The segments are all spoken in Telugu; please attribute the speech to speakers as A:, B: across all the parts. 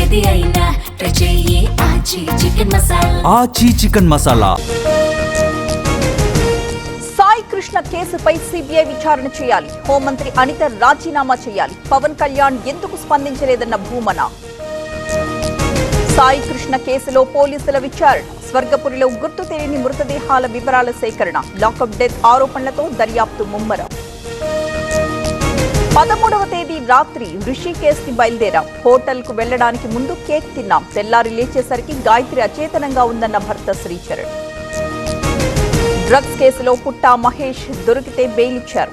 A: ఏది అయినా ట్రై చెయ్యి ఆచి చికెన్ మసాలా.
B: ఆచి చికెన్ మసాలా.
C: సాయి కృష్ణ కేసుపై సిబిఐ విచారణ చేయాలి. హోంమంత్రి అనిత రాజీనామా చేయాలి. పవన్ కళ్యాణ్ ఎందుకు స్పందించలేదన్న భూమన. సాయి కృష్ణ కేసులో పోలీసుల విచారణ. స్వర్గపురిలో గుర్తు తెలియని మృతదేహాల వివరాల సేకరణ. లాకప్ డెత్ ఆరోపణలతో దర్యాప్తు ముమ్మరం. 13వ తేదీ రాత్రి రిషికేశ్ కి బయలుదేరాం. హోటల్ కు వెళ్లడానికి ముందు కేక్ తిన్నాం. తెల్లారి లేచేసరికి గాయత్రి అచేతనంగా ఉందన్న భర్త శ్రీచరణ్. డ్రగ్స్ కేసులో పుట్టా మహేష్ దొరికితే బెయిల్ ఇచ్చారు.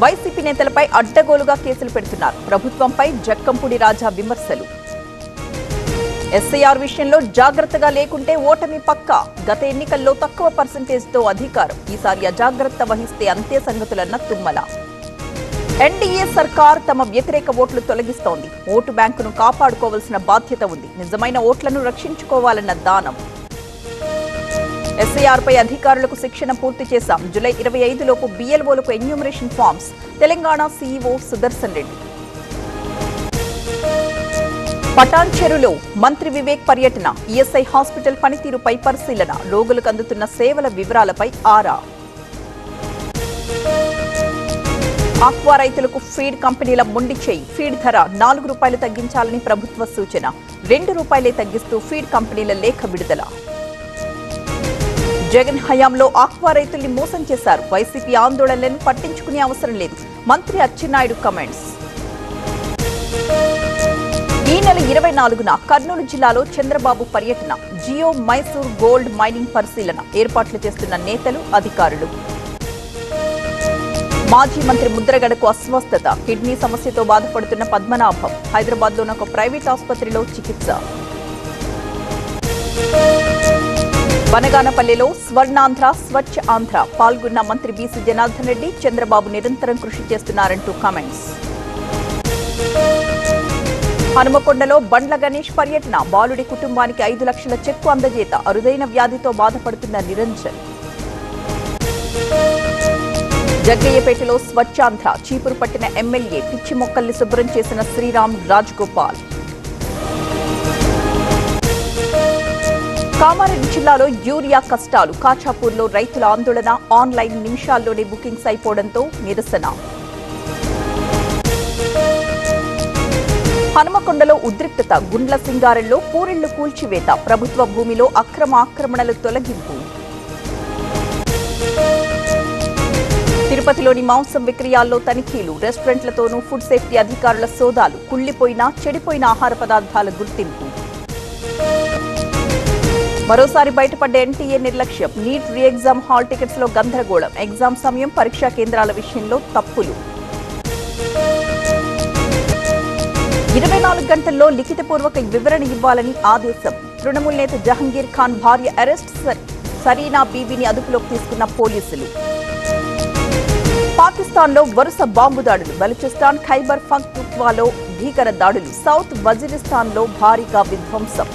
C: వైసీపీ నేతలపై అడ్డగోలుగా కేసులు పెడుతున్నారు. ప్రభుత్వంపై జక్కంపూడి రాజా విమర్శలు. ఎస్ఐఆర్ విషయంలో జాగ్రత్తగా లేకుంటే ఓటమి పక్కా. గత ఎన్నికల్లో తక్కువ పర్సెంటేజ్తో అధికారం. ఈసారి అజాగ్రత్త వహిస్తే అంతే సంగతులన్న తుమ్మల. ఎన్డీఏ సర్కార్ తమ వ్యతిరేక ఓట్లు తొలగిస్తోంది. ఓటు బ్యాంకును కాపాడుకోవాల్సిన బాధ్యత ఉంది. నిజమైన ఓట్లను రక్షించుకోవాలన్న దానం. ఎస్ఐఆర్ పై అధికారులకు శిక్షణ పూర్తి చేశాం. జూలై 25 లోపు బిఎల్ఓలకు enumeration forms. Telangana CEO Sudarshan Reddy. పటాన్చెరులో మంత్రి వివేక్ పర్యటన. ఈఎస్ఐ హాస్పిటల్ పనితీరుపై పరిశీలన. రోగులకు అందుతున్న సేవల వివరాలపై ఆరా. ఆక్వా రైతులకు ఫీడ్ కంపెనీల మొండి చేయి. ఫీడ్ ధర ₹4 తగ్గించాలని ప్రభుత్వ సూచన. ₹2 తగ్గిస్తూ ఫీడ్ కంపెనీల లేఖ విడుదల. జగన్ హయాంలో ఆక్వా రైతుల్ని మోసం చేశారు. వైసీపీ ఆందోళనలను పట్టించుకునే అవసరం లేదు. మంత్రి అచ్చెన్నాయుడు కమెంట్స్. ఈ నెల 24న కర్నూలు జిల్లాలో చంద్రబాబు పర్యటన. జియో మైసూర్ గోల్డ్ మైనింగ్ పరిశీలన. ఏర్పాట్లు చేస్తున్న నేతలు, అధికారులు. మాజీ మంత్రి ముద్రగడకు అస్వస్థత. కిడ్నీ సమస్యతో బాధపడుతున్న పద్మనాభం. హైదరాబాద్లోని ఒక ప్రైవేట్ ఆసుపత్రిలో చికిత్స. బనగానపల్లిలో స్వర్ణాంధ్ర స్వచ్ఛ ఆంధ్ర పాల్గొన్న మంత్రి బీసీ జనార్దన్ రెడ్డి. చంద్రబాబు నిరంతరం కృషి చేస్తున్నారంటూ కామెంట్స్. హనుమకొండలో బండ్ల గణేష్ పర్యటన. బాలుడి కుటుంబానికి 5 లక్షల చెక్కు అందజేత. అరుదైన వ్యాధితో బాధపడుతున్న నిరంజన్. జగ్గయ్యపేటలో స్వచ్ఛాంధ్ర. చీపురు పట్టిన ఎమ్మెల్యే. పిచ్చి మొక్కల్ని శుభ్రం చేసిన శ్రీరామ్ రాజ్గోపాల్. కామారెడ్డి జిల్లాలో యూరియా కష్టాలు. కాచాపూర్లో రైతుల ఆందోళన. ఆన్లైన్ నిమిషాల్లోనే బుకింగ్స్ అయిపోవడంతో నిరసన. హనుమకొండలో ఉద్రిక్తత. గుండ్ల సింగారంలో పూరిళ్లు కూల్చివేత. ప్రభుత్వ భూమిలో అక్రమ ఆక్రమణలు తొలగింపు. తిరుపతిలోని మాంసం విక్రయాల్లో తనిఖీలు. రెస్టారెంట్లతోనూ ఫుడ్ సేఫ్టీ అధికారుల సోదాలు. కుళ్లిపోయిన, చెడిపోయిన ఆహార పదార్థాల గుర్తింపు. మరోసారి బయటపడ్డ ఎన్టీఏ నిర్లక్ష్యం. NEET re exam hall tickets లో గందరగోళం. ఎగ్జామ్ సమయం, పరీక్షా కేంద్రాల విషయంలో తప్పులు. 24 గంటల్లో లిఖితపూర్వక వివరణ ఇవ్వాలని ఆదేశం. తృణమూల్ నేత జహంగీర్ ఖాన్ భార్య అరెస్ట్. సరీనా బీబీని అదుపులోకి తీసుకున్న పోలీసులు. పాకిస్తాన్లో వరుస బాంబు దాడులు. బలూచిస్తాన్, ఖైబర్ పఖ్తూన్ఖ్వాలో భీకర దాడులు. సౌత్ వజీరిస్తాన్లో భారీగా విధ్వంసం.